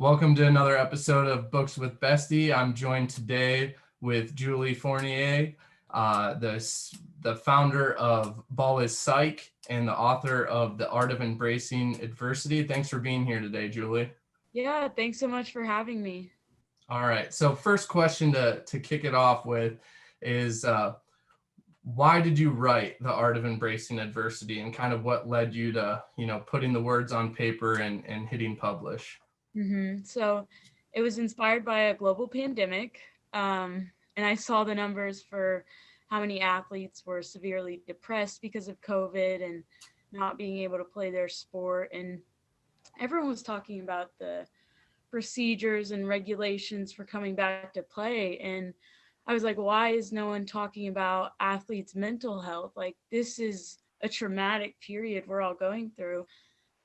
Welcome to another episode of Books with Beste. I'm joined today with Julie Fournier, the founder of Ball is Psych and the author of The Art of Embracing Adversity. Thanks for being here today, Julie. Yeah, thanks so much for having me. All right, so first question to kick it off with is why did you write The Art of Embracing Adversity, and kind of what led you to, putting the words on paper and hitting publish? So it was inspired by a global pandemic, and I saw the numbers for how many athletes were severely depressed because of COVID and not being able to play their sport. And everyone was talking about the procedures and regulations for coming back to play. And I was like, why is no one talking about athletes' mental health? Like, this is a traumatic period we're all going through.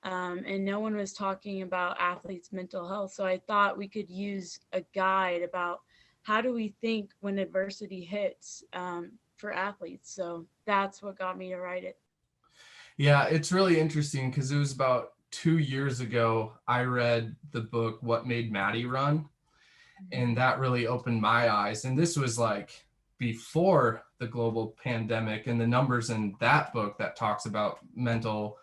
And no one was talking about athletes' mental health. So I thought we could use a guide about how do we think when adversity hits for athletes. So that's what got me to write it. Yeah, it's really interesting because it was about 2 years ago I read the book What Made Maddie Run, and that really opened my eyes. And this was like before the global pandemic, and the numbers in that book that talks about mental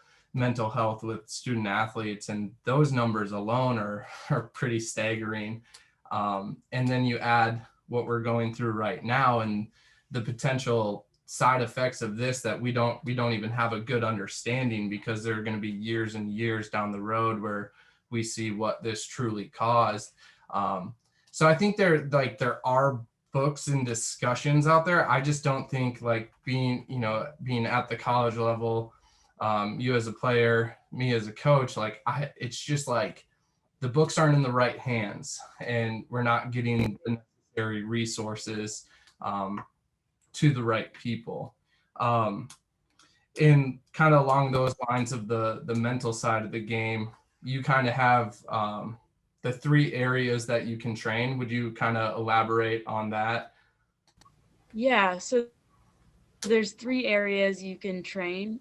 health with student athletes, and those numbers alone are pretty staggering. And then you add what we're going through right now and the potential side effects of this that we don't even have a good understanding, because there are going to be years and years down the road where we see what this truly caused. So I think there are books and discussions out there. I just don't think, like, being at the college level, you as a player, me as a coach, it's just like the books aren't in the right hands, and we're not getting the necessary resources to the right people. And kind of along those lines of the mental side of the game, you kind of have the three areas that you can train. Would you kind of elaborate on that? Yeah, so there's three areas you can train.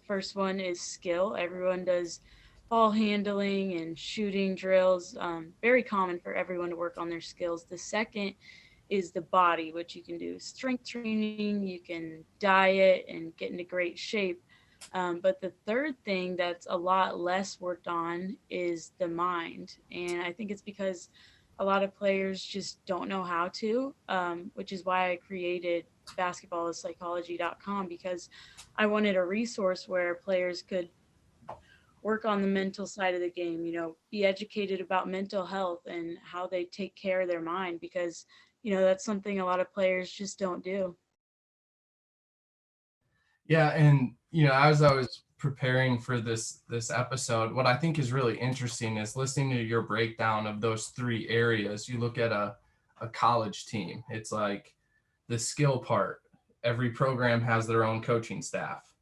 First one is skill. Everyone does ball handling and shooting drills. Very common for everyone to work on their skills. The second is the body, which you can do strength training, you can diet and get into great shape. But the third thing that's a lot less worked on is the mind. And I think it's because a lot of players just don't know how to, which is why I created basketballispsychology.com, because I wanted a resource where players could work on the mental side of the game, be educated about mental health and how they take care of their mind, because, that's something a lot of players just don't do. Yeah, and as I was preparing for this episode, what I think is really interesting is listening to your breakdown of those three areas. You look at a college team, it's like the skill part. Every program has their own coaching staff.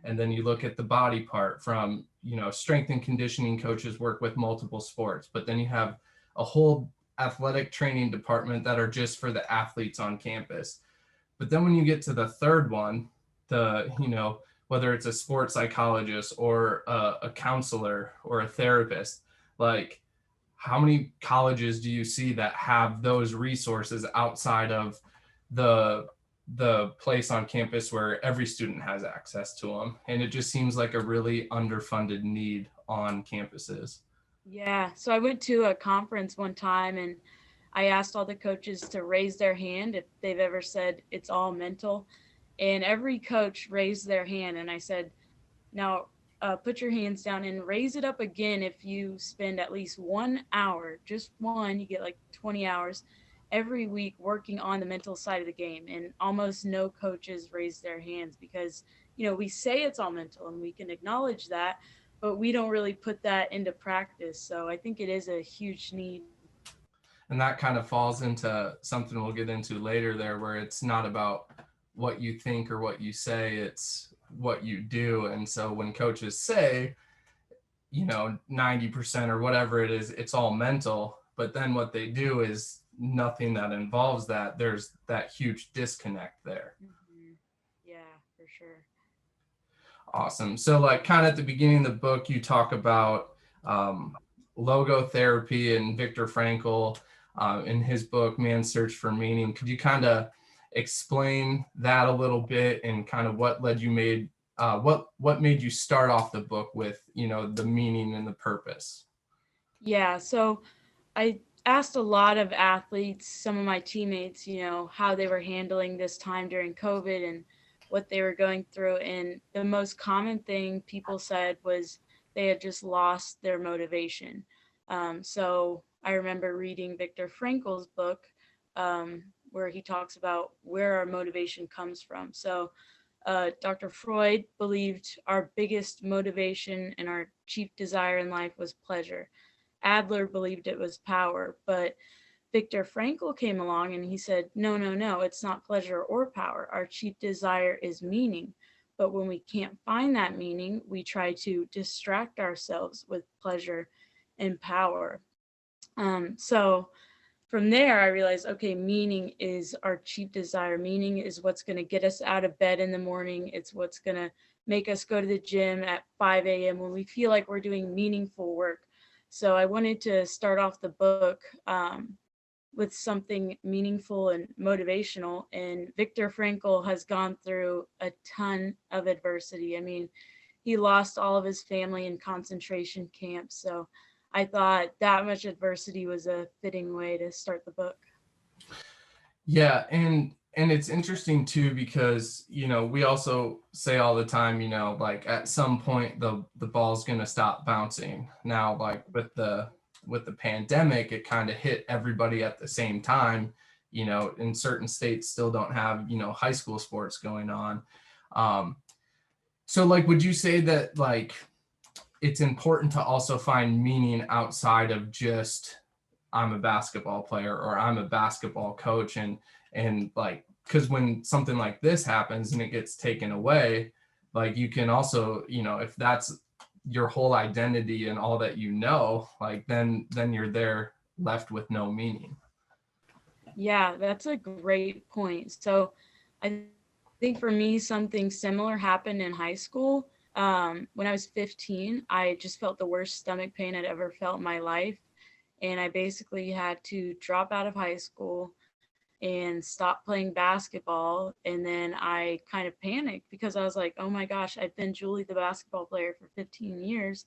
And then you look at the body part, from, strength and conditioning coaches work with multiple sports, but then you have a whole athletic training department that are just for the athletes on campus. But then when you get to the third one, whether it's a sports psychologist or a counselor or a therapist, like, how many colleges do you see that have those resources outside of the place on campus where every student has access to them? And it just seems like a really underfunded need on campuses. Yeah. So I went to a conference one time and I asked all the coaches to raise their hand if they've ever said it's all mental. And every coach raised their hand. And I said, now put your hands down and raise it up again if you spend at least 1 hour, just one, you get like 20 hours every week working on the mental side of the game. And almost no coaches raise their hands because, we say it's all mental and we can acknowledge that, but we don't really put that into practice. So I think it is a huge need. And that kind of falls into something we'll get into later there, where it's not about what you think or what you say, it's what you do. And so when coaches say, 90% or whatever it is, it's all mental, but then what they do is nothing that involves that, there's that huge disconnect there. Yeah, for sure. Awesome. So, like, kind of at the beginning of the book, you talk about logotherapy and Viktor Frankl in his book, Man's Search for Meaning. Could you kind of explain that a little bit and kind of what what made you start off the book with, the meaning and the purpose? Yeah, so I asked a lot of athletes, some of my teammates, how they were handling this time during COVID and what they were going through. And the most common thing people said was they had just lost their motivation. So I remember reading Viktor Frankl's book, where he talks about where our motivation comes from. So Dr. Freud believed our biggest motivation and our chief desire in life was pleasure. Adler believed it was power, but Viktor Frankl came along and he said, no, no, no, it's not pleasure or power. Our chief desire is meaning. But when we can't find that meaning, we try to distract ourselves with pleasure and power. So from there, I realized, okay, meaning is our chief desire. Meaning is what's going to get us out of bed in the morning. It's what's going to make us go to the gym at 5 a.m. when we feel like we're doing meaningful work. So I wanted to start off the book with something meaningful and motivational. And Viktor Frankl has gone through a ton of adversity. I mean, he lost all of his family in concentration camps. So I thought that much adversity was a fitting way to start the book. Yeah, and it's interesting too because we also say all the time, like at some point the ball's going to stop bouncing. Now, like with the pandemic, it kind of hit everybody at the same time. In certain states still don't have high school sports going on. So like, would you say that like it's important to also find meaning outside of just I'm a basketball player or I'm a basketball coach, and like, because when something like this happens and it gets taken away, like you can also, if that's your whole identity and all that like then you're there left with no meaning. Yeah, that's a great point. So I think for me, something similar happened in high school. When I was 15, I just felt the worst stomach pain I'd ever felt in my life. And I basically had to drop out of high school and stop playing basketball. And then I kind of panicked because I was like, oh my gosh, I've been Julie, the basketball player, for 15 years.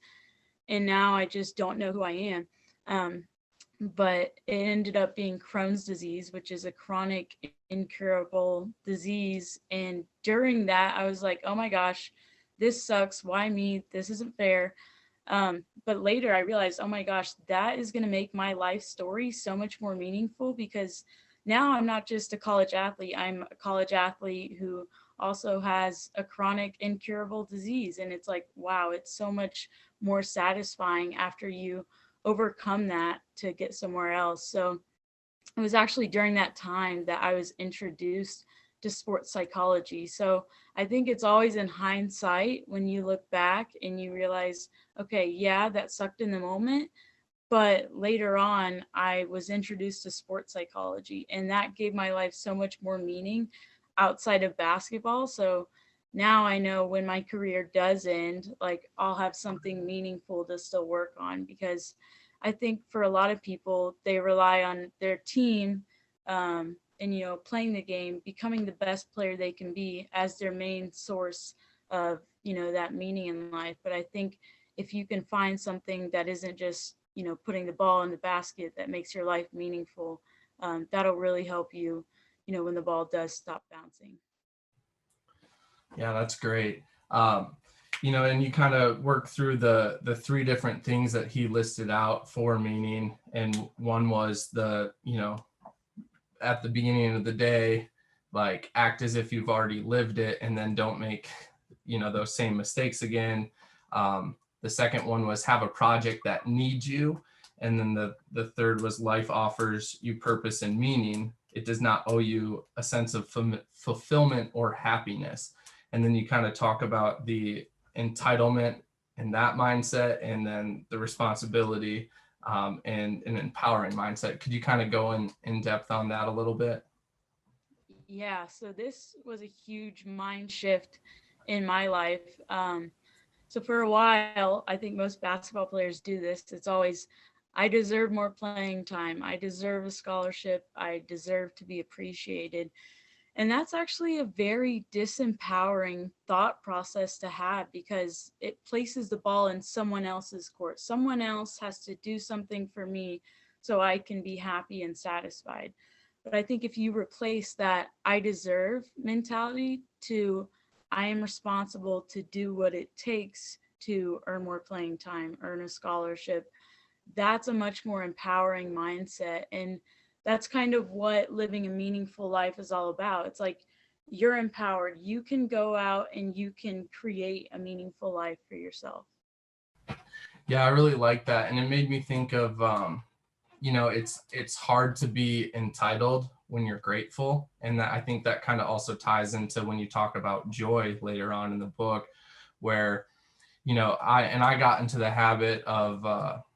And now I just don't know who I am. Um, but it ended up being Crohn's disease, which is a chronic, incurable disease. And during that, I was like, oh my gosh, this sucks. Why me? This isn't fair. But later I realized, oh my gosh, that is going to make my life story so much more meaningful because now I'm not just a college athlete. I'm a college athlete who also has a chronic, incurable disease. And it's like, wow, it's so much more satisfying after you overcome that to get somewhere else. So it was actually during that time that I was introduced to sports psychology. So I think it's always in hindsight when you look back and you realize, okay, yeah, that sucked in the moment. But later on, I was introduced to sports psychology, and that gave my life so much more meaning outside of basketball. So now I know when my career does end, like I'll have something meaningful to still work on because I think for a lot of people, they rely on their team and, playing the game, becoming the best player they can be as their main source of, that meaning in life. But I think if you can find something that isn't just, putting the ball in the basket that makes your life meaningful, that'll really help you, when the ball does stop bouncing. Yeah, that's great. And you kind of work through the three different things that he listed out for meaning, and one was at the beginning of the day, like act as if you've already lived it, and then don't make those same mistakes again. The second one was have a project that needs you, and then the third was life offers you purpose and meaning. It does not owe you a sense of fulfillment or happiness. And then you kind of talk about the entitlement and that mindset, and then the responsibility and an empowering mindset. Could you kind of go in depth on that a little bit? Yeah, so this was a huge mind shift in my life. So for a while, I think most basketball players do this. It's always, I deserve more playing time. I deserve a scholarship. I deserve to be appreciated. And that's actually a very disempowering thought process to have, because it places the ball in someone else's court. Someone else has to do something for me so I can be happy and satisfied. But I think if you replace that I deserve mentality to I am responsible to do what it takes to earn more playing time, earn a scholarship, that's a much more empowering mindset. And that's kind of what living a meaningful life is all about. It's like you're empowered. You can go out and you can create a meaningful life for yourself. Yeah, I really like that. And it made me think of, it's hard to be entitled when you're grateful. And that, I think that kind of also ties into when you talk about joy later on in the book, where I got into the habit of,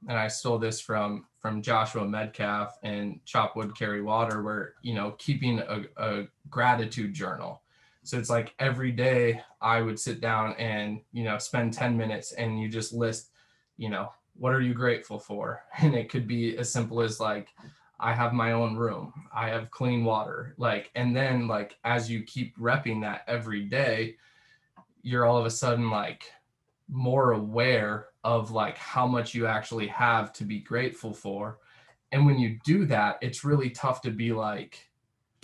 and I stole this from Joshua Medcalf and Chop Wood Carry Water, where keeping a gratitude journal. So it's like every day I would sit down and spend 10 minutes and you just list, what are you grateful for? And it could be as simple as like, I have my own room, I have clean water, like, and then like as you keep repping that every day, you're all of a sudden like more aware of like how much you actually have to be grateful for. And when you do that, it's really tough to be like,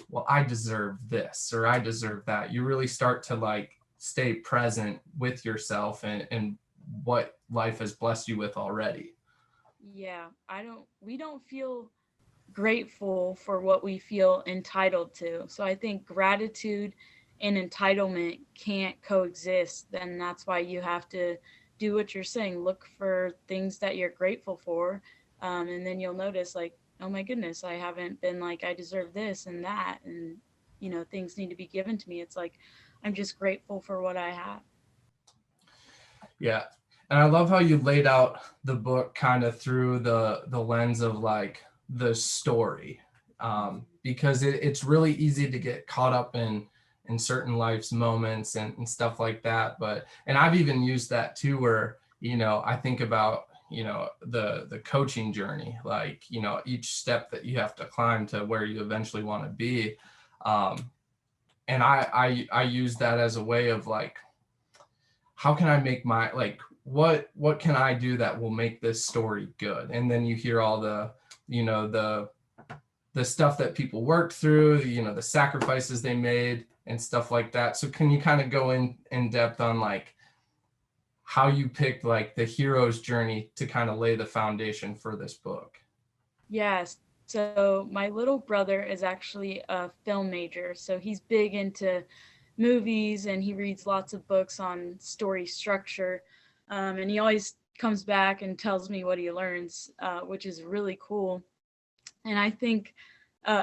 well, I deserve this or I deserve that. You really start to like stay present with yourself and what life has blessed you with already. Yeah, we don't feel grateful for what we feel entitled to. So I think gratitude and entitlement can't coexist. Then that's why you have to do what you're saying. Look for things that you're grateful for. And then you'll notice, like, oh my goodness, I haven't been like, I deserve this and that. And, things need to be given to me. It's like, I'm just grateful for what I have. Yeah. And I love how you laid out the book kind of through the lens of like the story, because it's really easy to get caught up in certain life's moments and stuff like that. But and I've even used that too, where I think about the coaching journey, like each step that you have to climb to where you eventually want to be, and I use that as a way of like, how can I make my like what can I do that will make this story good? And then you hear all the the stuff that people worked through, the sacrifices they made and stuff like that. So can you kind of go in depth on like how you picked like the hero's journey to kind of lay the foundation for this book? Yes. So my little brother is actually a film major. So he's big into movies and he reads lots of books on story structure. And he always comes back and tells me what he learns, which is really cool. And I think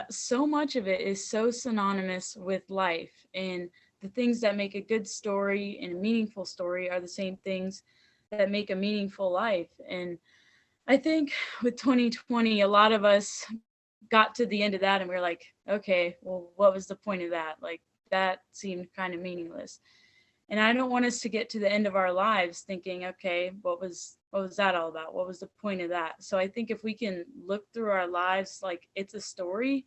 so much of it is so synonymous with life. And the things that make a good story and a meaningful story are the same things that make a meaningful life. And I think with 2020, a lot of us got to the end of that and we are like, okay, well, what was the point of that? Like, that seemed kind of meaningless. And I don't want us to get to the end of our lives thinking, okay, what was that all about? What was the point of that? So I think if we can look through our lives like it's a story,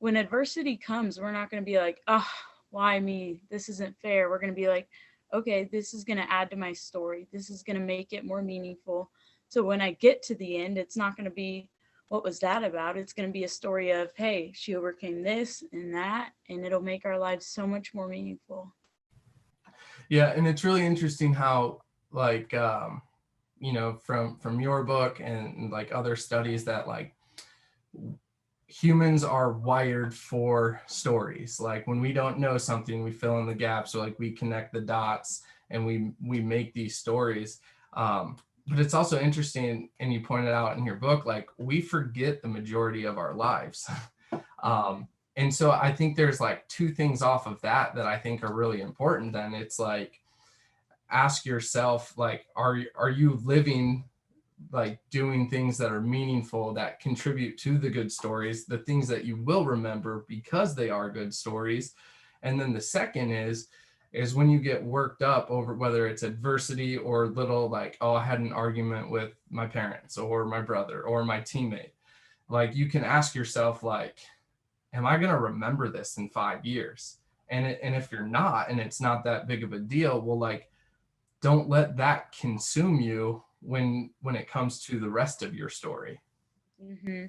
when adversity comes, we're not going to be like, oh, why me? This isn't fair. We're going to be like, okay, this is going to add to my story. This is going to make it more meaningful. So when I get to the end, it's not going to be, what was that about? It's going to be a story of, hey, she overcame this and that, and it'll make our lives so much more meaningful. Yeah, and it's really interesting how like from your book and like other studies that like humans are wired for stories. Like when we don't know something, we fill in the gaps, or like we connect the dots and we make these stories. But it's also interesting, and you pointed out in your book, like we forget the majority of our lives. And so I think there's like two things off of that that I think are really important. Then it's like, ask yourself, like, are you living, like doing things that are meaningful, that contribute to the good stories, the things that you will remember because they are good stories. And then the second is, is when you get worked up over whether it's adversity or little like, oh, I had an argument with my parents or my brother or my teammate. Like you can ask yourself like, am I going to remember this in 5 years? And if you're not, and it's not that big of a deal, well, like, don't let that consume you when it comes to the rest of your story. Hmm.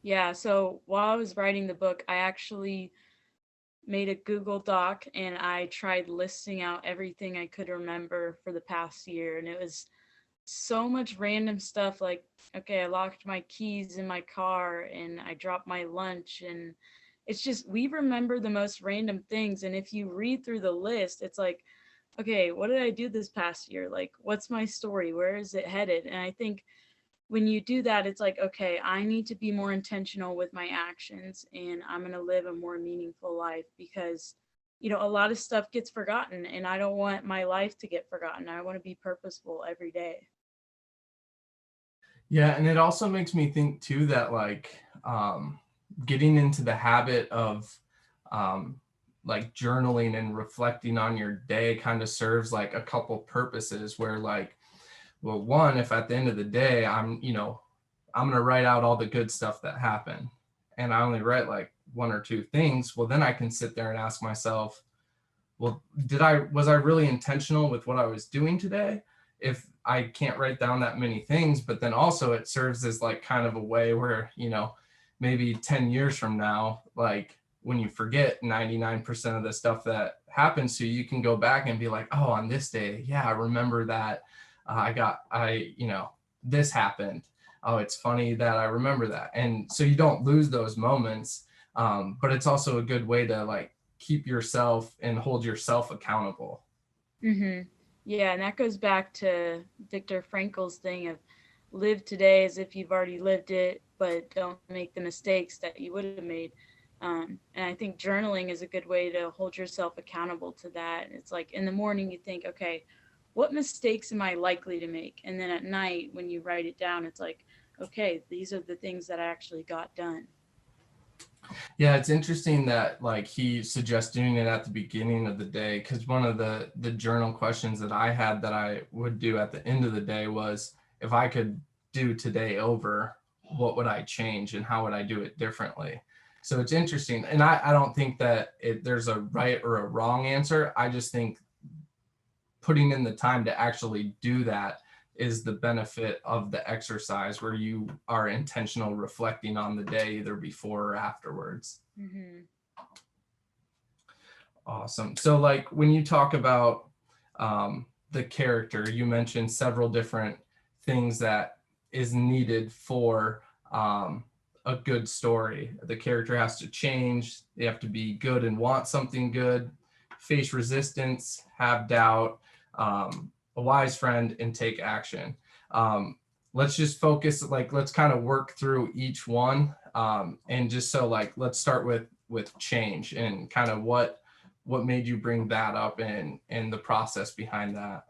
Yeah. So while I was writing the book, I actually made a Google Doc and I tried listing out everything I could remember for the past year. And it was so much random stuff like, okay, I locked my keys in my car and I dropped my lunch. And it's just, we remember the most random things. And if you read through the list, it's like, okay, what did I do this past year? Like, what's my story? Where is it headed? And I think when you do that, it's like, okay, I need to be more intentional with my actions and I'm going to live a more meaningful life because, a lot of stuff gets forgotten and I don't want my life to get forgotten. I want to be purposeful every day. Yeah, and it also makes me think too that like getting into the habit of um, like journaling and reflecting on your day kind of serves like a couple purposes where like, well, one, if at the end of the day I'm gonna write out all the good stuff that happened and I only write like one or two things, well then I can sit there and ask myself, well, was I really intentional with what I was doing today? If I can't write down that many things, but then also it serves as like kind of a way where, maybe 10 years from now, like when you forget 99% of the stuff that happens to you, you can go back and be like, oh, on this day, yeah, I remember that this happened. Oh, it's funny that I remember that. And so you don't lose those moments. But it's also a good way to like keep yourself and hold yourself accountable. Hmm. Yeah, and that goes back to Viktor Frankl's thing of live today as if you've already lived it, but don't make the mistakes that you would have made. And I think journaling is a good way to hold yourself accountable to that. It's like in the morning you think, okay, what mistakes am I likely to make? And then at night when you write it down, it's like, okay, these are the things that I actually got done. Yeah, it's interesting that like he suggests doing it at the beginning of the day, because one of the journal questions that I had that I would do at the end of the day was, if I could do today over, what would I change and how would I do it differently? So it's interesting. And I don't think that there's a right or a wrong answer. I just think putting in the time to actually do that is the benefit of the exercise, where you are intentional reflecting on the day either before or afterwards. Hmm. Awesome. So like when you talk about the character, you mentioned several different things that is needed for a good story. The character has to change. They have to be good and want something good, face resistance, have doubt, a wise friend, and take action. Let's just focus, like, let's kind of work through each one. And just so like, let's start with change and kind of what made you bring that up and the process behind that.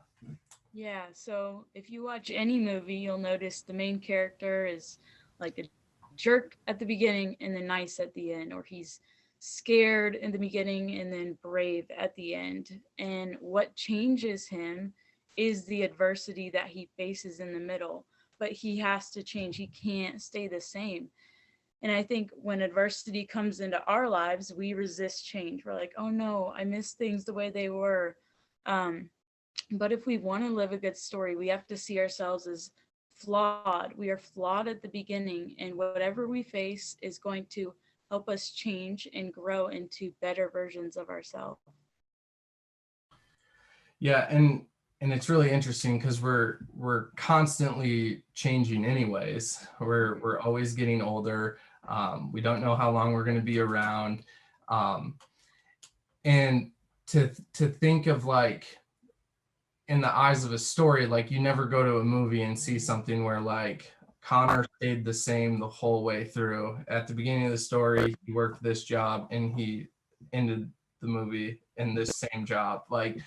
Yeah, so if you watch any movie, you'll notice the main character is like a jerk at the beginning and then nice at the end, or he's scared in the beginning and then brave at the end. And what changes him is the adversity that he faces in the middle, but he has to change. He can't stay the same. And I think when adversity comes into our lives, we resist change. We're like, oh no, I miss things the way they were. Um, but if we want to live a good story, we have to see ourselves as flawed. We are flawed at the beginning, and whatever we face is going to help us change and grow into better versions of ourselves. Yeah, and it's really interesting because we're constantly changing anyways. We're always getting older. We don't know how long we're going to be around. Um, and to think of like in the eyes of a story, like you never go to a movie and see something where like Connor stayed the same the whole way through. At the beginning of the story, he worked this job and he ended the movie in this same job. Like,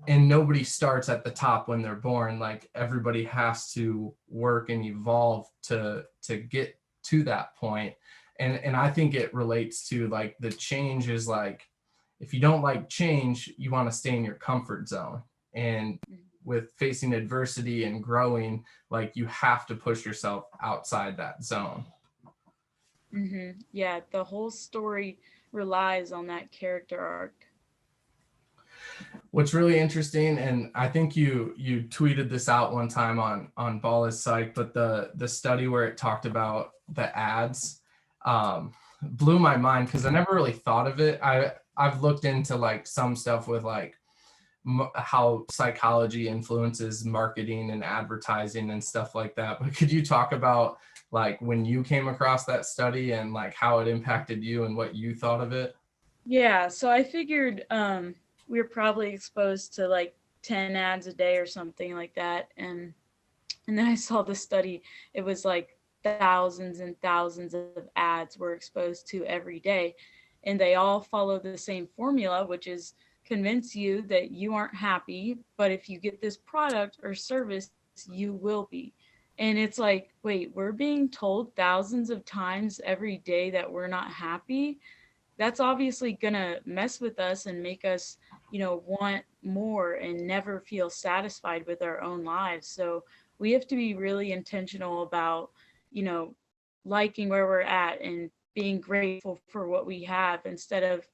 and nobody starts at the top when they're born. Like everybody has to work and evolve to get to that point. And I think it relates to like the change is like if you don't like change, you want to stay in your comfort zone. And with facing adversity and growing, like you have to push yourself outside that zone. Yeah, the whole story relies on that character arc. What's really interesting, and I think you tweeted this out one time on Ball is Psych, but the study where it talked about the ads blew my mind because I never really thought of it. I've looked into like some stuff with like how psychology influences marketing and advertising and stuff like that. But could you talk about like when you came across that study and like how it impacted you and what you thought of it? Yeah, so I figured we were probably exposed to like 10 ads a day or something like that. And then I saw the study. It was like thousands and thousands of ads we're exposed to every day. And they all follow the same formula, which is convince you that you aren't happy, but if you get this product or service, you will be. And it's like, wait, we're being told thousands of times every day that we're not happy. That's obviously gonna mess with us and make us, want more and never feel satisfied with our own lives. So we have to be really intentional about, you know, liking where we're at and being grateful for what we have instead of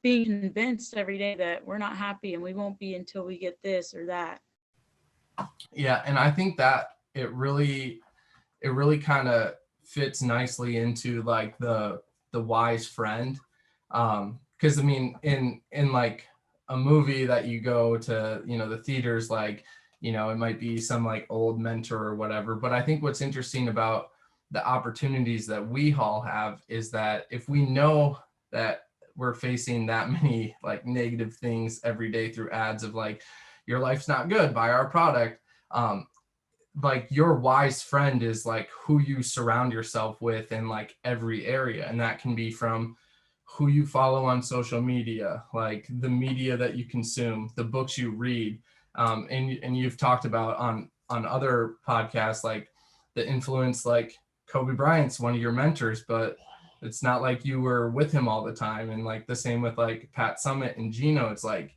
being convinced every day that we're not happy and we won't be until we get this or that. Yeah, and I think that it really kind of fits nicely into like the wise friend. Because I mean, in like a movie that you go to, the theaters, like, it might be some like old mentor or whatever. But I think what's interesting about the opportunities that we all have is that if we know that we're facing that many like negative things every day through ads of like, your life's not good, buy our product. Like your wise friend is like who you surround yourself with in like every area, and that can be from who you follow on social media, like the media that you consume, the books you read, and you've talked about on other podcasts like the influence, like Kobe Bryant's one of your mentors, but it's not like you were with him all the time. And like the same with like Pat Summitt and Gino, it's like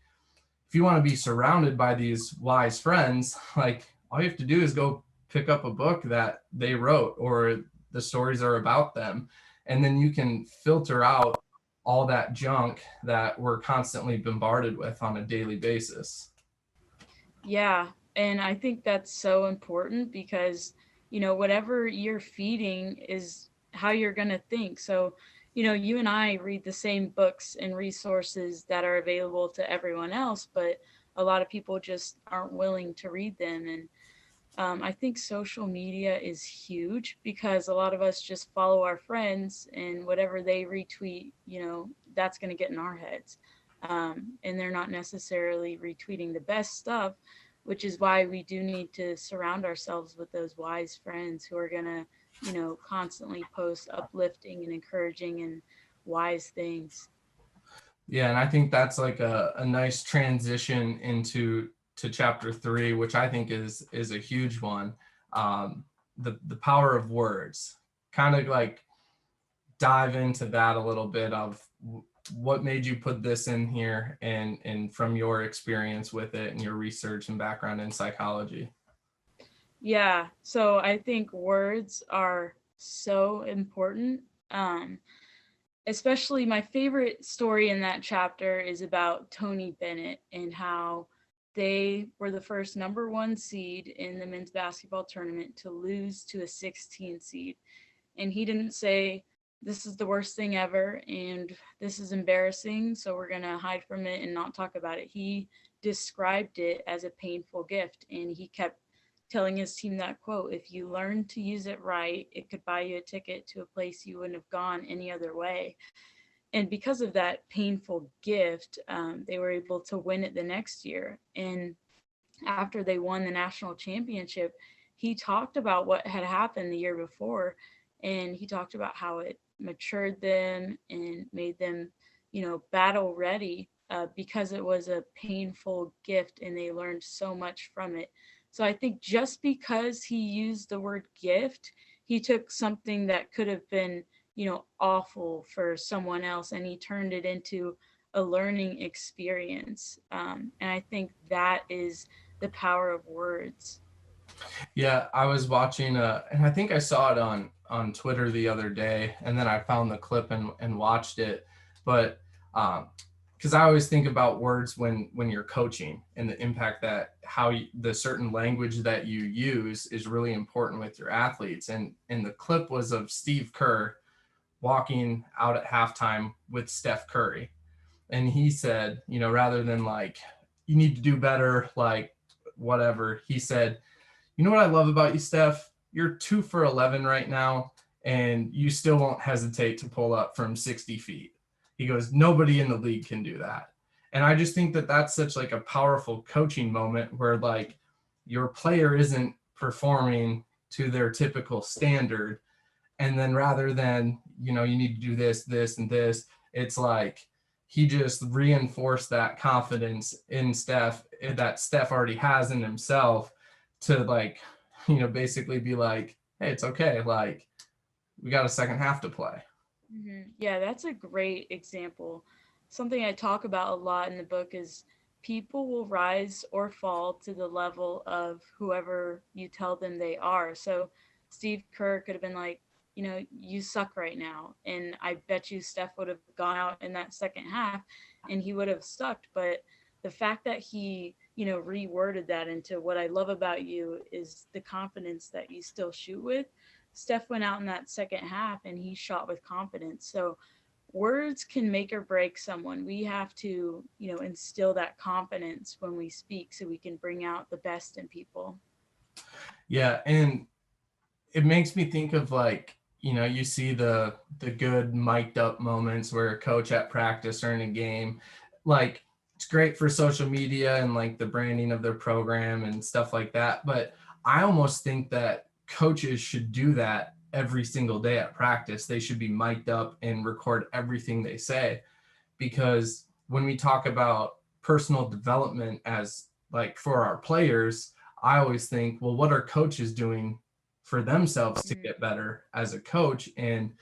if you want to be surrounded by these wise friends, like all you have to do is go pick up a book that they wrote or the stories are about them. And then you can filter out all that junk that we're constantly bombarded with on a daily basis. Yeah. And I think that's so important because, whatever you're feeding is how you're going to think. So, you and I read the same books and resources that are available to everyone else, but a lot of people just aren't willing to read them. And I think social media is huge because a lot of us just follow our friends and whatever they retweet, that's going to get in our heads. And they're not necessarily retweeting the best stuff, which is why we do need to surround ourselves with those wise friends who are going to, constantly post uplifting and encouraging and wise things. Yeah, and I think that's like a nice transition into to chapter 3, which I think is a huge one. The power of words. Kind of like dive into that a little bit of what made you put this in here, and from your experience with it and your research and background in psychology. Yeah, so I think words are so important. Um, Especially my favorite story in that chapter is about Tony Bennett and how they were the first number one seed in the men's basketball tournament to lose to a 16 seed. And he didn't say, this is the worst thing ever and this is embarrassing, so we're going to hide from it and not talk about it. He described it as a painful gift, and he kept telling his team that quote, if you learn to use it right, it could buy you a ticket to a place you wouldn't have gone any other way. And because of that painful gift, they were able to win it the next year. And after they won the national championship, he talked about what had happened the year before, and he talked about how it matured them and made them, battle ready, because it was a painful gift and they learned so much from it. So I think just because he used the word gift, he took something that could have been, awful for someone else, and he turned it into a learning experience. And I think that is the power of words. Yeah, I was watching and I think I saw it on Twitter the other day, and then I found the clip and watched it. But because I always think about words when you're coaching and the impact that the certain language that you use is really important with your athletes. And the clip was of Steve Kerr walking out at halftime with Steph Curry, and he said, rather than like you need to do better, like whatever, he said, you know what I love about you, Steph? You're 2 for 11 right now, and you still won't hesitate to pull up from 60 feet. He goes, nobody in the league can do that. And I just think that that's such like a powerful coaching moment where like your player isn't performing to their typical standard. And then rather than, you need to do this, this, and this, it's like he just reinforced that confidence in Steph that Steph already has in himself to like, basically be like, hey, it's okay. Like we got a second half to play. Yeah, that's a great example. Something I talk about a lot in the book is people will rise or fall to the level of whoever you tell them they are. So Steve Kerr could have been like, you suck right now. And I bet you Steph would have gone out in that second half and he would have sucked. But the fact that he, reworded that into what I love about you is the confidence that you still shoot with. Steph went out in that second half and he shot with confidence. So words can make or break someone. We have to, instill that confidence when we speak so we can bring out the best in people. Yeah. And it makes me think of like, you see the good mic'd up moments where a coach at practice or in a game, like it's great for social media and like the branding of their program and stuff like that. But I almost think that coaches should do that every single day at practice. They should be mic'd up and record everything they say, because when we talk about personal development as like for our players, I always think, well, what are coaches doing for themselves to get better as a coach? And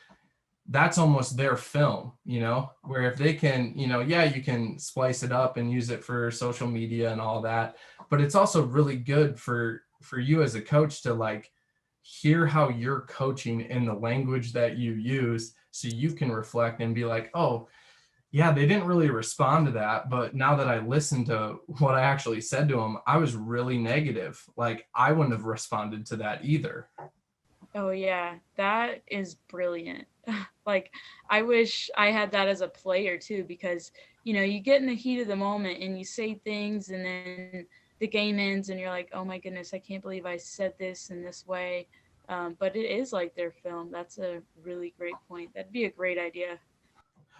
that's almost their film, where if they can, yeah, you can splice it up and use it for social media and all that, but it's also really good for you as a coach to like hear how you're coaching in the language that you use, so you can reflect and be like, oh yeah, they didn't really respond to that, but now that I listened to what I actually said to them, I was really negative. Like I wouldn't have responded to that either. Oh yeah, that is brilliant. Like I wish I had that as a player too, because you get in the heat of the moment and you say things and then the game ends and you're like, oh my goodness, I can't believe I said this in this way. But it is like their film. That's a really great point. That'd be a great idea.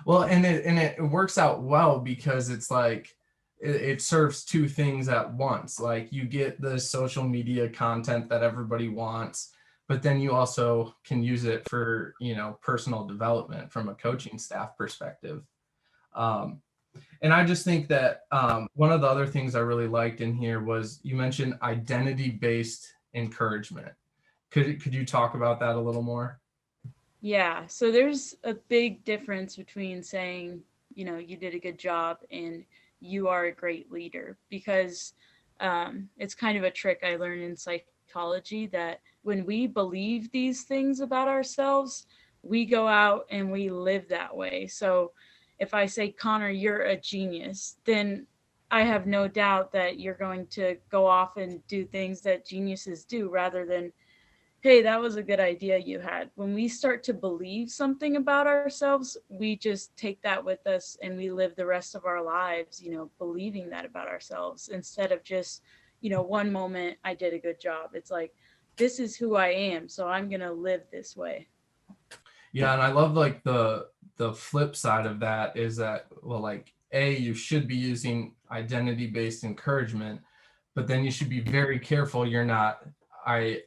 Well, and it works out well because it's like it serves two things at once. Like you get the social media content that everybody wants, but then you also can use it for, personal development from a coaching staff perspective. Um, and I just think that one of the other things I really liked in here was you mentioned identity-based encouragement. Could you talk about that a little more? Yeah, so there's a big difference between saying, you did a good job and you are a great leader, because it's kind of a trick I learned in psychology that when we believe these things about ourselves, we go out and we live that way. So if I say, Connor, you're a genius, then I have no doubt that you're going to go off and do things that geniuses do rather than, hey, that was a good idea you had. When we start to believe something about ourselves, we just take that with us and we live the rest of our lives, believing that about ourselves instead of just, one moment I did a good job. It's like, this is who I am, so I'm going to live this way. Yeah, and I love like the flip side of that is that, well, like you should be using identity-based encouragement, but then you should be very careful you're not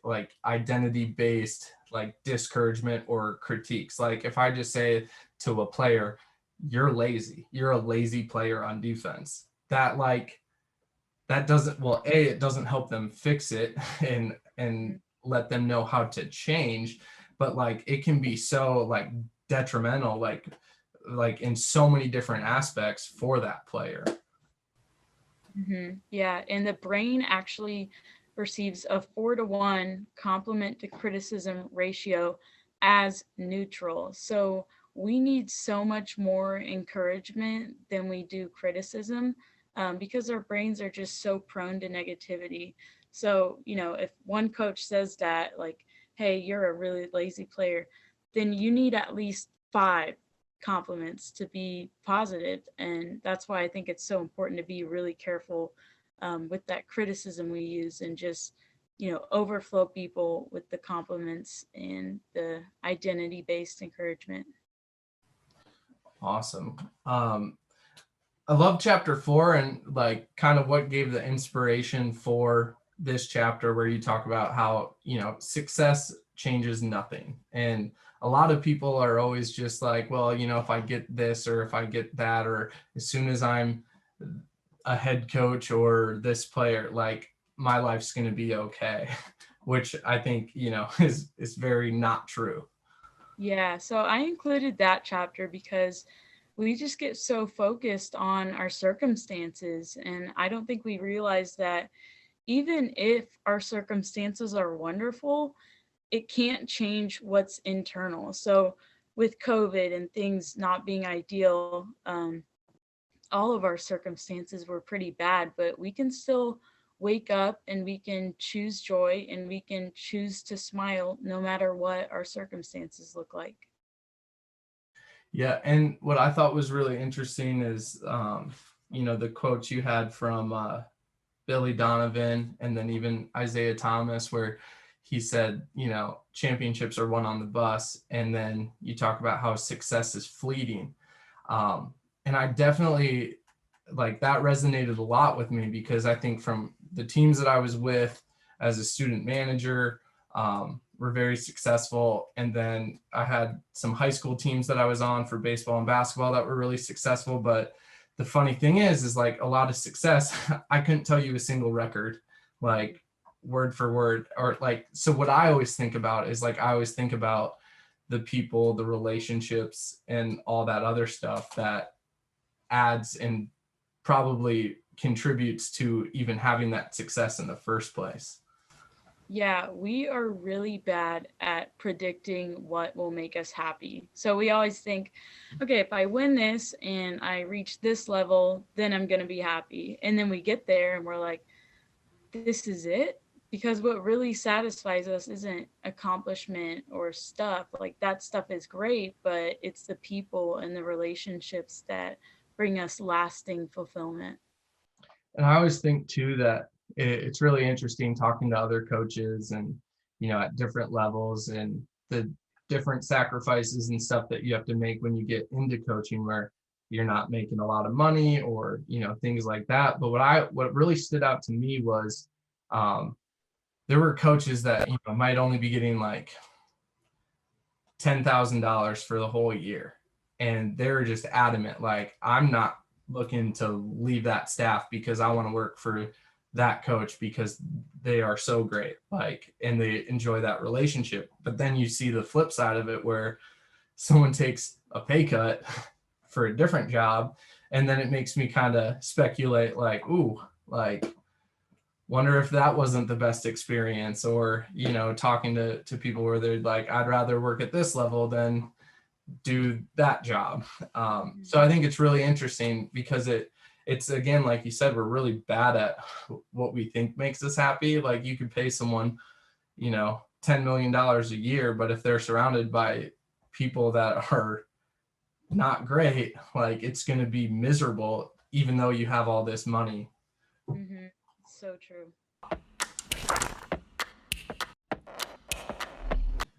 like identity-based like discouragement or critiques. Like if I just say to a player, you're lazy, you're a lazy player on defense, that like that doesn't, well, it doesn't help them fix it and let them know how to change, but like it can be so like detrimental. Like like in so many different aspects for that player. Yeah, and the brain actually perceives a 4-to-1 compliment to criticism ratio as neutral. So we need so much more encouragement than we do criticism, because our brains are just so prone to negativity. So, if one coach says that, like, hey, you're a really lazy player, then you need at least five compliments to be positive. And that's why I think it's so important to be really careful with that criticism we use, and just overflow people with the compliments and the identity based encouragement. Awesome. I love chapter 4 and like kind of what gave the inspiration for this chapter, where you talk about how, success changes nothing. And a lot of people are always just like, well, if I get this or if I get that, or as soon as I'm a head coach or this player, like my life's going to be okay, which I think, is very not true. Yeah, so I included that chapter because we just get so focused on our circumstances. And I don't think we realize that even if our circumstances are wonderful, it can't change what's internal. So with COVID and things not being ideal, all of our circumstances were pretty bad, but we can still wake up and we can choose joy and we can choose to smile no matter what our circumstances look like. Yeah, and what I thought was really interesting is, the quotes you had from Billy Donovan and then even Isaiah Thomas, where he said, championships are won on the bus, and then you talk about how success is fleeting. And I definitely like that resonated a lot with me, because I think from the teams that I was with as a student manager, were very successful. And then I had some high school teams that I was on for baseball and basketball that were really successful. But the funny thing is like a lot of success, I couldn't tell you a single record, like word for word, or like, so what I always think about is like, I always think about the people, the relationships, and all that other stuff that adds and probably contributes to even having that success in the first place. Yeah, we are really bad at predicting what will make us happy. So we always think, okay, if I win this and I reach this level, then I'm going to be happy. And then we get there and we're like, this is it? Because what really satisfies us isn't accomplishment or stuff. Like that stuff is great, but it's the people and the relationships that bring us lasting fulfillment. And I always think too that it's really interesting talking to other coaches and, at different levels, and the different sacrifices and stuff that you have to make when you get into coaching, where you're not making a lot of money or, things like that. But what really stood out to me was, there were coaches that, might only be getting like $10,000 for the whole year. And they're just adamant, like, I'm not looking to leave that staff because I want to work for that coach because they are so great, like, and they enjoy that relationship. But then you see the flip side of it, where someone takes a pay cut for a different job. And then it makes me kind of speculate, like, ooh, like, wonder if that wasn't the best experience, or, talking to people where they're like, I'd rather work at this level than do that job. So I think it's really interesting, because it's again, like you said, we're really bad at what we think makes us happy. Like you could pay someone, $10 million a year, but if they're surrounded by people that are not great, like it's going to be miserable, even though you have all this money. Mm-hmm. So true.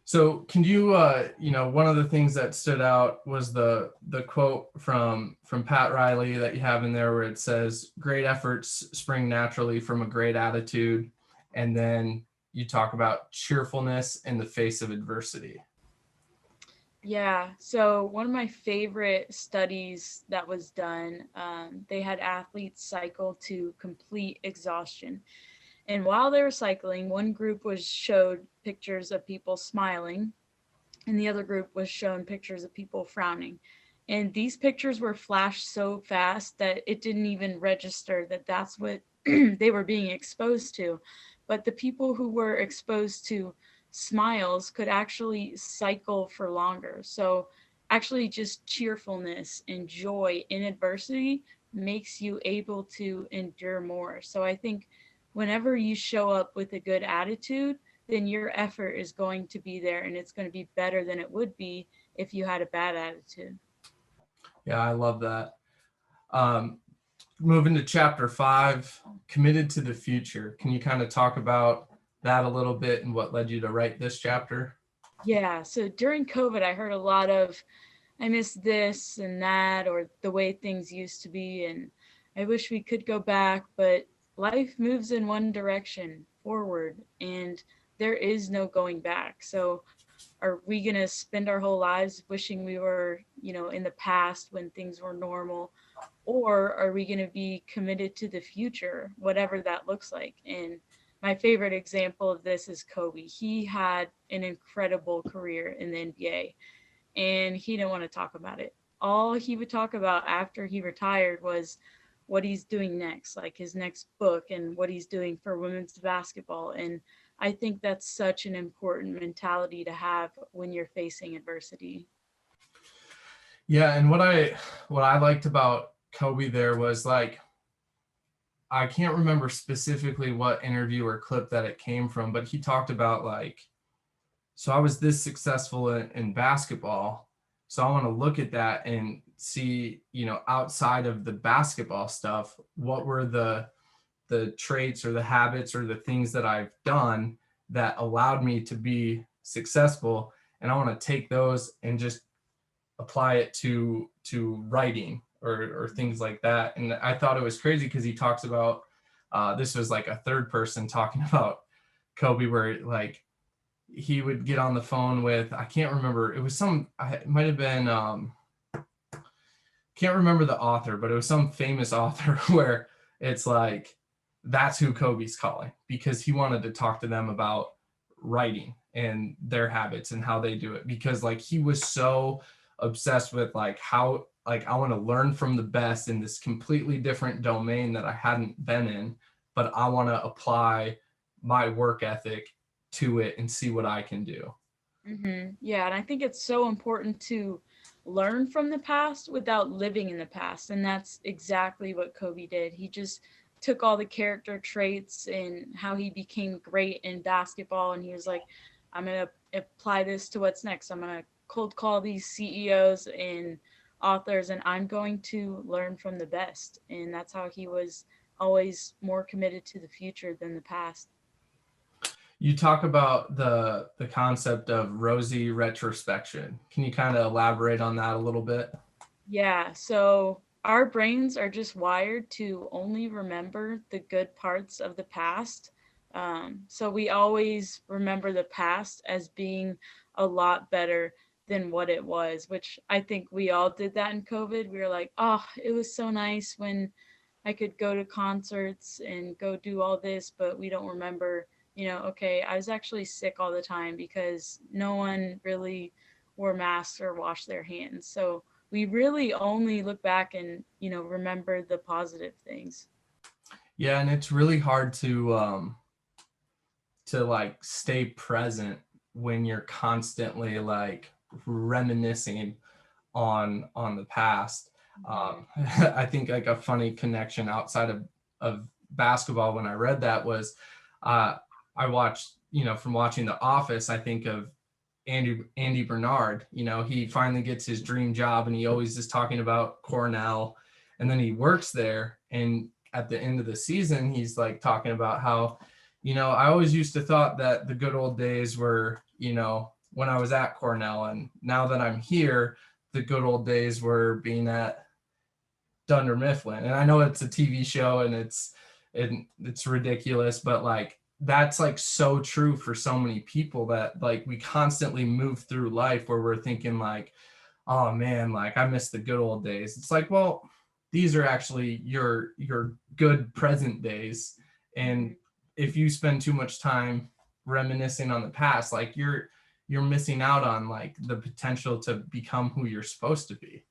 So can you, one of the things that stood out was the quote from Pat Riley that you have in there, where it says, "Great efforts spring naturally from a great attitude," and then you talk about cheerfulness in the face of adversity. Yeah. So one of my favorite studies that was done, they had athletes cycle to complete exhaustion. And while they were cycling, one group was showed pictures of people smiling, and the other group was shown pictures of people frowning. And these pictures were flashed so fast that it didn't even register that that's what they were being exposed to. But the people who were exposed to smiles could actually cycle for longer. So, actually, just cheerfulness and joy in adversity makes you able to endure more. So, I think whenever you show up with a good attitude, then your effort is going to be there and it's going to be better than it would be if you had a bad attitude. Yeah, I love that. Um, Moving to chapter 5, committed to the future. Can you kind of talk about that a little bit and what led you to write this chapter? Yeah, so during COVID, I heard a lot of, I miss this and that, or the way things used to be, and I wish we could go back, but life moves in one direction forward, and there is no going back. So, are we going to spend our whole lives wishing we were, in the past when things were normal? Or are we going to be committed to the future, whatever that looks like? And my favorite example of this is Kobe. He had an incredible career in the NBA and he didn't want to talk about it. All he would talk about after he retired was what he's doing next, like his next book and what he's doing for women's basketball. And I think that's such an important mentality to have when you're facing adversity. Yeah, and what I liked about Kobe there was like, I can't remember specifically what interview or clip that it came from, but he talked about like, so I was this successful in basketball, so I want to look at that and see, outside of the basketball stuff, what were the traits or the habits or the things that I've done that allowed me to be successful, and I want to take those and just apply it to writing or things like that. And I thought it was crazy because he talks about this was like a third person talking about Kobe, where like he would get on the phone with, I can't remember, it was it might have been can't remember the author, but it was some famous author where it's like that's who Kobe's calling because he wanted to talk to them about writing and their habits and how they do it, because like he was so obsessed with like how like I want to learn from the best in this completely different domain that I hadn't been in, but I want to apply my work ethic to it and see what I can do. Yeah, and I think it's so important to learn from the past without living in the past. And that's exactly what Kobe did. He just took all the character traits and how he became great in basketball. And he was like, I'm going to apply this to what's next. I'm going to cold call these CEOs and authors, and I'm going to learn from the best. And that's how he was always more committed to the future than the past. You talk about the concept of rosy retrospection. Can you kind of elaborate on that a little bit? Yeah, so our brains are just wired to only remember the good parts of the past. So we always remember the past as being a lot better than what it was, which I think we all did that in COVID. We were like, oh, it was so nice when I could go to concerts and go do all this, but we don't remember, okay, I was actually sick all the time because no one really wore masks or washed their hands. So we really only look back and, remember the positive things. Yeah, and it's really hard to like stay present when you're constantly like reminiscing on the past. Mhm. I think like a funny connection outside of basketball when I read that was uh, I watched, from watching The Office, I think of Andy Bernard. He finally gets his dream job and he always is talking about Cornell, and then he works there, and at the end of the season he's like talking about how, I always used to thought that the good old days were, when I was at Cornell, and now that I'm here, the good old days were being at Dunder Mifflin. And I know it's a TV show and it's ridiculous, but like that's like so true for so many people that like we constantly move through life where we're thinking like, oh man, like I miss the good old days. It's like, well, these are actually your good present days. And Mhm. if you spend too much time reminiscing on the past, like you're missing out on like the potential to become who you're supposed to be.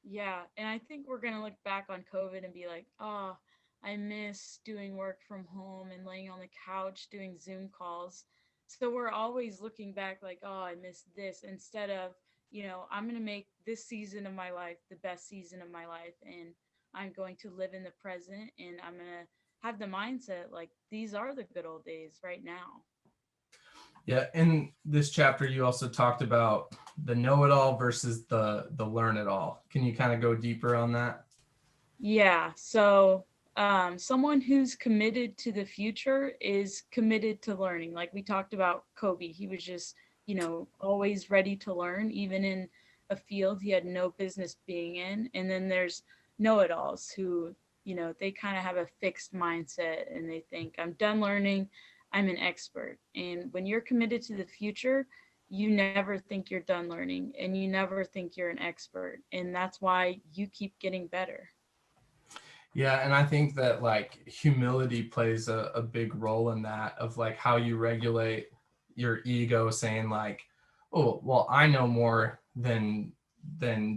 Yeah, and I think we're gonna look back on COVID and be like, oh, I miss doing work from home and laying on the couch doing Zoom calls. So we're always looking back like, oh, I miss this instead of, I'm gonna make this season of my life the best season of my life, and I'm going to live in the present, and I'm gonna have the mindset like these are the good old days right now. Yeah, in this chapter, you also talked about the know-it-all versus the learn-it-all. Can you kind of go deeper on that? Yeah. So, someone who's committed to the future is committed to learning. Like we talked about Kobe, he was just, always ready to learn, even in a field he had no business being in. And then there's know it alls who, they kind of have a fixed mindset and they think, I'm done learning, I'm an expert. And when you're committed to the future, you never think you're done learning and you never think you're an expert. And that's why you keep getting better. Yeah, and I think that like humility plays a big role in that of like how you regulate your ego saying like, oh, well, I know more than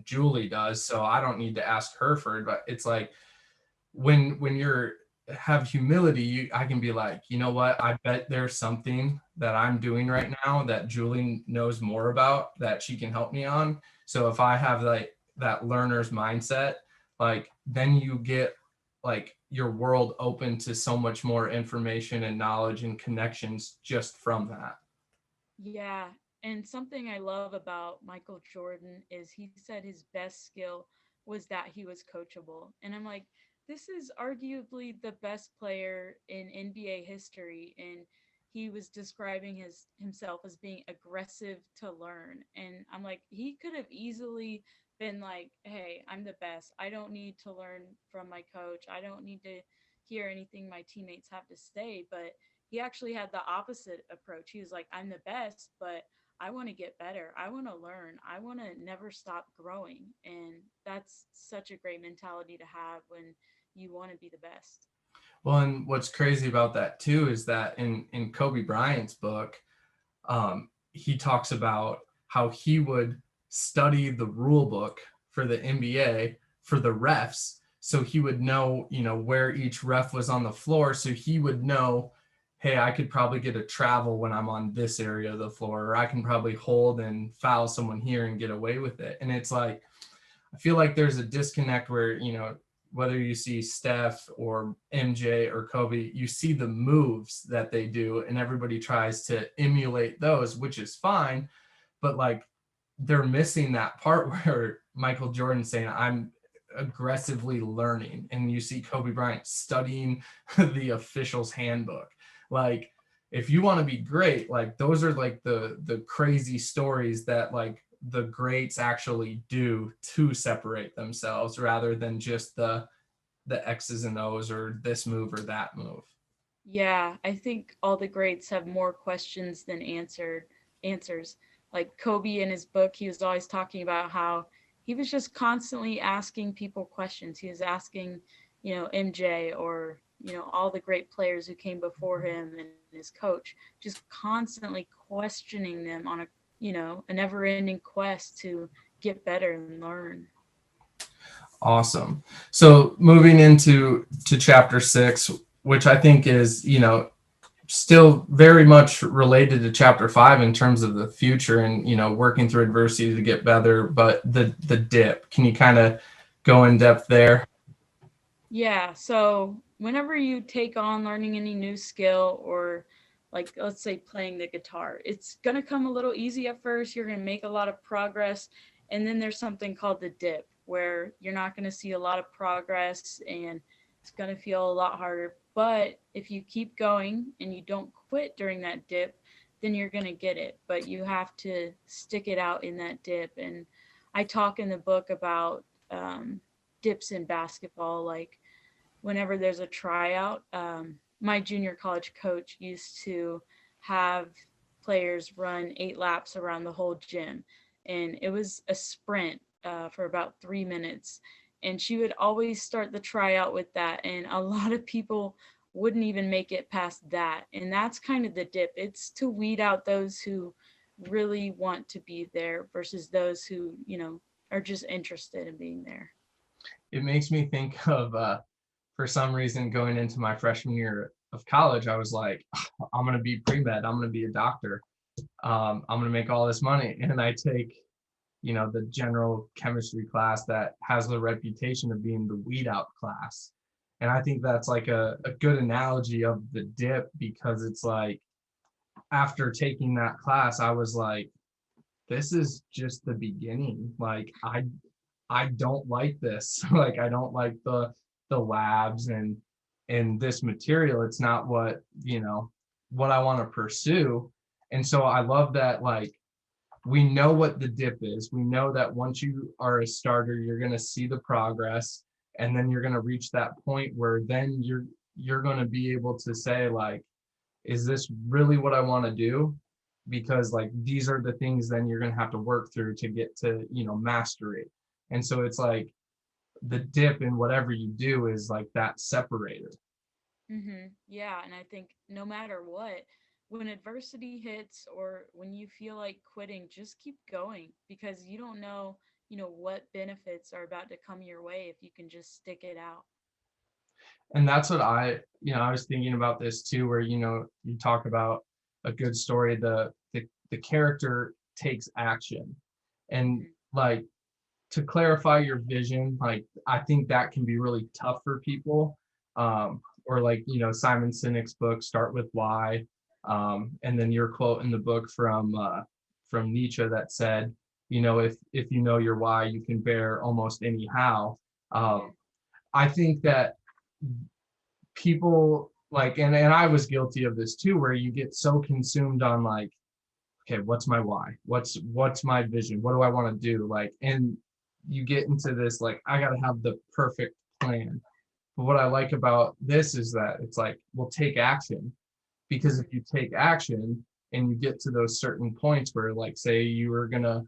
Julie does, so I don't need to ask her for it. But it's like when you're have humility, I can be like, you know what, I bet there's something that I'm doing right now that Julie knows more about that she can help me on. So if I have like that learner's mindset, like then you get like your world open to so much more information and knowledge and connections just from that. Yeah. And something I love about Michael Jordan is he said his best skill was that he was coachable. And I'm like, this is arguably the best player in NBA history. And he was describing himself as being aggressive to learn. And I'm like, he could have easily been like, hey, I'm the best. I don't need to learn from my coach. I don't need to hear anything my teammates have to say. But he actually had the opposite approach. He was like, I'm the best, but I want to get better. I want to learn. I want to never stop growing. And that's such a great mentality to have when you want to be the best. Well, and what's crazy about that too is that in Kobe Bryant's book, he talks about how he would study the rule book for the NBA for the refs. So he would know, where each ref was on the floor. So he would know, hey, I could probably get a travel when I'm on this area of the floor, or I can probably hold and foul someone here and get away with it. And it's like, I feel like there's a disconnect where, whether you see Steph or MJ or Kobe, you see the moves that they do and everybody tries to emulate those, which is fine. But like they're missing that part where Michael Jordan's saying, I'm aggressively learning. And you see Kobe Bryant studying the official's handbook. Like, if you want to be great, like those are like the crazy stories that like the greats actually do to separate themselves rather than just the X's and O's or this move or that move. Yeah, I think all the greats have more questions than answers. Like Kobe in his book, he was always talking about how he was just constantly asking people questions. He was asking, MJ or, all the great players who came before him and his coach, just constantly questioning them on a never-ending quest to get better and learn. Awesome. So moving into chapter 6, which I think is, still very much related to chapter 5 in terms of the future and, working through adversity to get better, but the dip. Can you kind of go in depth there? Yeah, so whenever you take on learning any new skill or like let's say playing the guitar, it's going to come a little easy at first. You're going to make a lot of progress and then there's something called the dip where you're not going to see a lot of progress and it's going to feel a lot harder. But if you keep going and you don't quit during that dip, then you're going to get it. But you have to stick it out in that dip. And I talk in the book about dips in basketball, like whenever there's a tryout. My junior college coach used to have players run 8 laps around the whole gym, and it was a sprint for about 3 minutes. And she would always start the tryout with that, and a lot of people wouldn't even make it past that. And that's kind of the dip. It's to weed out those who really want to be there versus those who are just interested in being there. It makes me think of for some reason going into my freshman year of college, I was like, I'm gonna be pre-med, I'm gonna be a doctor, I'm gonna make all this money. And I take, the general chemistry class that has the reputation of being the weed out class. And I think that's like a good analogy of the dip, because it's like after taking that class, I was like, this is just the beginning. Like I don't like this. Like I don't like the labs and this material. It's not what I want to pursue. And so I love that, like, we know what the dip is. We know that once you are a starter, you're going to see the progress, and then you're going to reach that point where then you're going to be able to say, like, is this really what I want to do? Because like these are the things then you're going to have to work through to get to, mastery. And so it's like the dip in whatever you do is like that separator. Yeah, and I think no matter what, when adversity hits or when you feel like quitting, just keep going because you don't know, what benefits are about to come your way if you can just stick it out. And that's what I was thinking about this too, where, you talk about a good story, the character takes action. And hmm like, to clarify your vision, like I think that can be really tough for people. Or like, Simon Sinek's book, Start with Why. And then your quote in the book from Nietzsche that said, if you know your why, you can bear almost any how. hmm I think that people like, and I was guilty of this too, where you get so consumed on like, okay, what's my why? What's my vision? What do I want to do? Like, and you get into this, like, I gotta have the perfect plan. But what I like about this is that it's like, well, take action. Because if hmm you take action and you get to those certain points where, like, say you were gonna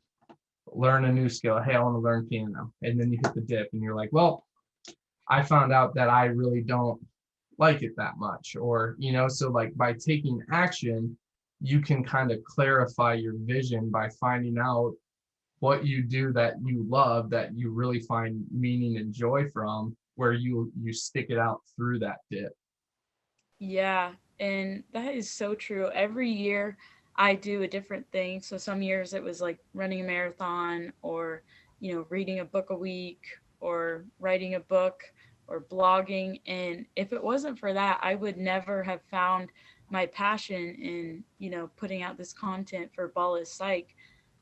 learn a new skill, hey, I want to learn piano, and then you hit the dip and you're like, well, I found out that I really don't like it that much. Or, so like by taking action, you can kind of clarify your vision by finding out what you do that you love, that you really find meaning and joy from, where you stick it out through that dip. Yeah, and that is so true. Every year I do a different thing. So some years it was like running a marathon or, reading a book a week or writing a book or blogging. And if it wasn't for that, I would never have found my passion in, putting out this content for Ball is Psych.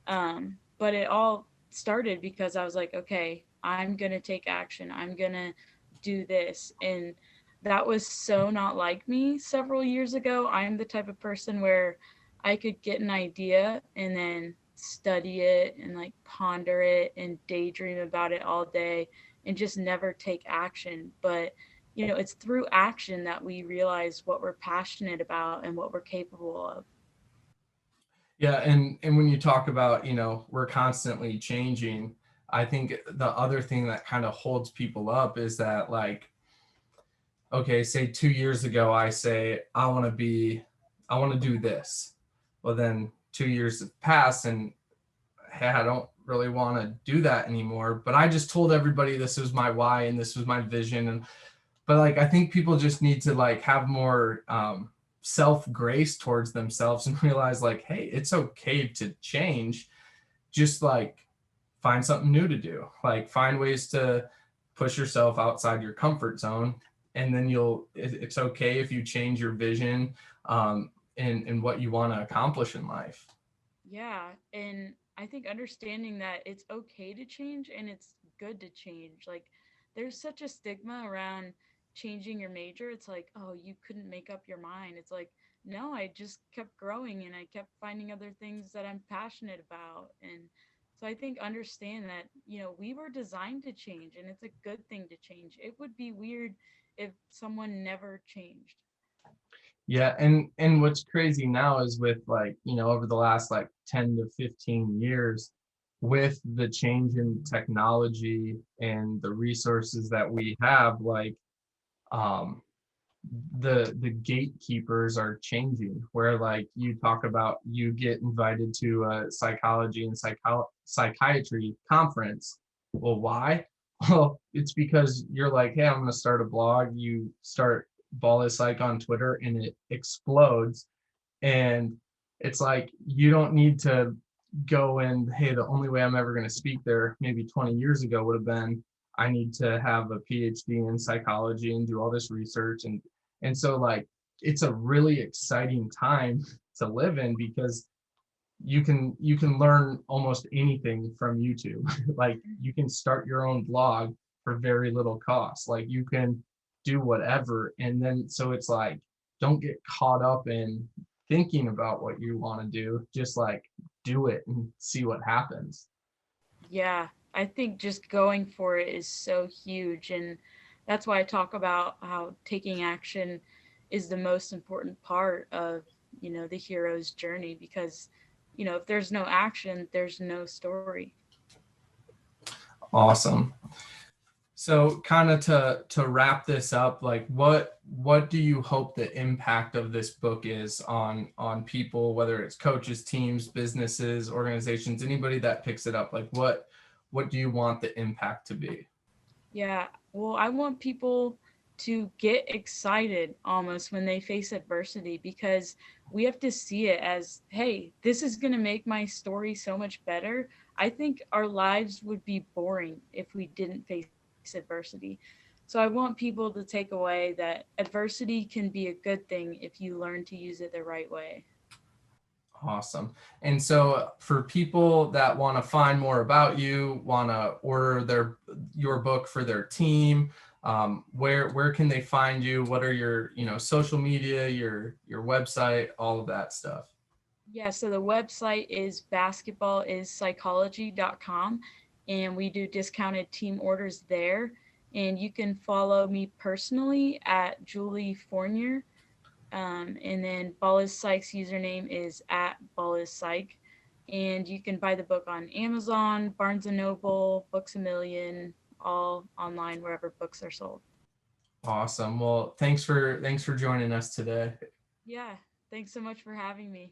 But it all started because I was like, okay, I'm going to take action. I'm going to do this. And that was so not like me several years ago. I'm the type of person where I could get an idea and then study it and like ponder it and daydream about it all day and just never take action. But, it's through action that we realize what we're passionate about and what we're capable of. Yeah, and when you talk about, we're constantly changing, I think the other thing that kind of holds people up is that, like, okay, say 2 years ago, I say, I want to do this. Well, then 2 years have passed and, hey, I don't really want to do that anymore. But I just told everybody this was my why and this was my vision. But like, I think people just need to like have more self grace towards themselves and realize, like, hey, it's okay to change. Just like find something new to do, like find ways to push yourself outside your comfort zone. And then it's okay if you change your vision, and what you want to accomplish in life. Yeah, and I think understanding that it's okay to change and it's good to change. Like there's such a stigma around changing your major. It's like, "Oh, you couldn't make up your mind." It's like, "No, I just kept growing and I kept finding other things that I'm passionate about." And so I think understand that, we were designed to change and it's a good thing to change. It would be weird if someone never changed. Yeah, and what's crazy now is with, like, over the last like 10 to 15 years, with the change in technology and the resources that we have, like, um the gatekeepers are changing, where like you talk about you get invited to a psychology and psychiatry conference. Well, why? Well, it's because you're like, hey, I'm going to start a blog. You start Ball is Psych on Twitter and it explodes. And it's like you don't need to go and, hey, the only way I'm ever going to speak there maybe 20 years ago would have been I need to have a PhD in psychology and do all this research. And so like it's a really exciting time to live in, because you can learn almost anything from YouTube. Like you can start your own blog for very little cost. Like you can do whatever. And then so it's like, don't get caught up in thinking about what you want to do. Just like do it and see what happens. Yeah, I think just going for it is so huge. And that's why I talk about how taking action is the most important part of, the hero's journey because, if there's no action, there's no story. Awesome. So kind of to wrap this up, like what do you hope the impact of this book is on people, whether it's coaches, teams, businesses, organizations, anybody that picks it up? Like what do you want the impact to be? Yeah, well, I want people to get excited almost when they face adversity because we have to see it as, hey, this is going to make my story so much better. I think our lives would be boring if we didn't face adversity. So I want people to take away that adversity can be a good thing if you learn to use it the right way. Awesome. And so for people that want to find more about you, want to order your book for their team, where can they find you? What are your, social media, your website, all of that stuff? Yeah, so the website is basketballisspsychology.com and we do discounted team orders there. And you can follow me personally at Julie Fournier. And then Ball is Psych's username is at Ball is Psych. And you can buy the book on Amazon, Barnes and Noble, Books a Million, all online wherever books are sold. Awesome. Well, thanks for joining us today. Yeah, thanks so much for having me.